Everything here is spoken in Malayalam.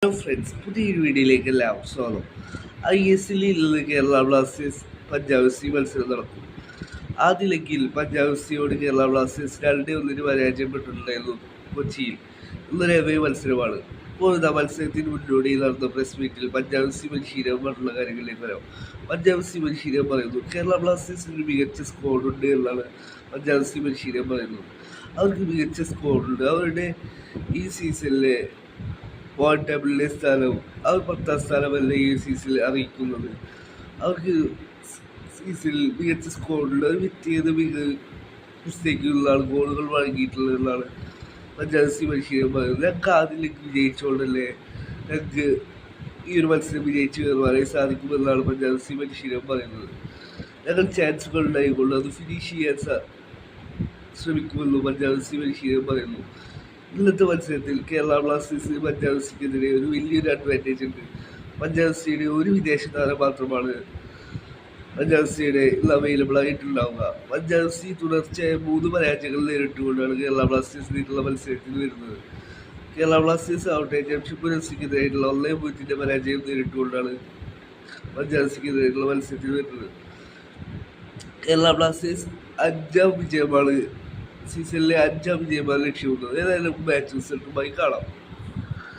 ഹലോ ഫ്രണ്ട്സ്, പുതിയൊരു വീഡിയോയിലേക്ക് എല്ലാവർക്കും സ്വാഗതം. ISL നിന്ന് Kerala Blasters Punjab F C മത്സരം നടക്കും. ആദ്യ ലെഗിൽ പഞ്ചാബ് എഫ് സിയോട് കേരള ബ്ലാസ്റ്റേഴ്സ് 2-1 പരാജയപ്പെട്ടിട്ടുണ്ടായിരുന്നു കൊച്ചിയിൽ. ഇന്നലെ അവേ മത്സരമാണ്. ഇപ്പോഴത്തെ മത്സരത്തിന് മുന്നോടി നടന്ന പ്രസ് മീറ്റിൽ പഞ്ചാബ് എഫ് സി പരിശീലനം പറഞ്ഞുള്ള കാര്യങ്ങളിലേക്ക് വരാം. പഞ്ചാബ് എഫ് സി പരിശീലനം പറയുന്നു കേരള ബ്ലാസ്റ്റേഴ്സിന് മികച്ച സ്ക്വാഡുണ്ട് എന്നാണ് പഞ്ചാബ് എഫ് സി പരിശീലനം പറയുന്നത്. അവർക്ക് മികച്ച സ്ക്വാഡുണ്ട്. അവരുടെ ഈ സീസണിലെ പോയിന്റ് ടേബിളിലെ സ്ഥാനം അവർ 10ാം സ്ഥാനമല്ല ഈ സീസണിൽ അറിയിക്കുന്നത്. അവർക്ക് സീസണിൽ മികച്ച സ്കോറുണ്ട്. അവർ വ്യക്തിഗത മിസ്റ്റേക്കുകളാണ് ഗോളുകൾ വഴങ്ങിയിട്ടുള്ളതെന്നാണ് പഞ്ചാബ് സി പരിശീലനം പറയുന്നത്. ഞങ്ങൾക്ക് ആദ്യത്തിലേക്ക് വിജയിച്ചുകൊണ്ടല്ലേ ഞങ്ങൾക്ക് ഈ ഒരു മത്സരം വിജയിച്ചു കയറുവാനേ സാധിക്കുമെന്നാണ് പഞ്ചാബ് സി പരിശീലനം പറയുന്നത്. ഞങ്ങൾ ചാൻസുകൾ ഉണ്ടായിക്കൊണ്ട് അത് ഫിനിഷ് ചെയ്യാൻ ശ്രമിക്കുമെന്നും പഞ്ചാബ് സി പരിശീലനം പറയുന്നു. ഇന്നത്തെ മത്സരത്തിൽ കേരള ബ്ലാസ്റ്റേഴ്സിന് പഞ്ചാബ് എഫ് സിക്കെതിരെ ഒരു വലിയൊരു അഡ്വാൻറ്റേജ് ഉണ്ട്. പഞ്ചാബ് എഫ് സിയുടെ ഒരു വിദേശ താരം മാത്രമാണ് പഞ്ചാബ് എഫ് സിയുടെ അവൈലബിൾ ആയിട്ടുണ്ടാവുക. പഞ്ചാബ് എഫ് സി തുടർച്ചയായ 3 പരാജയങ്ങൾ നേരിട്ടുകൊണ്ടാണ് കേരള ബ്ലാസ്റ്റേഴ്സിനായിട്ടുള്ള മത്സരത്തിൽ വരുന്നത്. കേരള ബ്ലാസ്റ്റേഴ്സ് ആവട്ടെ ജംഷഡ്പൂർ എഫ് സിക്കെതിരായിട്ടുള്ള 1-0 പരാജയം നേരിട്ടുകൊണ്ടാണ് പഞ്ചാബ് എഫ് സിക്കെതിരായിട്ടുള്ള മത്സരത്തിൽ വരുന്നത്. കേരള ബ്ലാസ്റ്റേഴ്സ് 5ാം വിജയമാണ് സീസണിലെ 5ാം വിജയമാണ് ലക്ഷ്യമിടുന്നത്. ഏതായാലും മാച്ച് റിസൾട്ടുമായി കാണാം.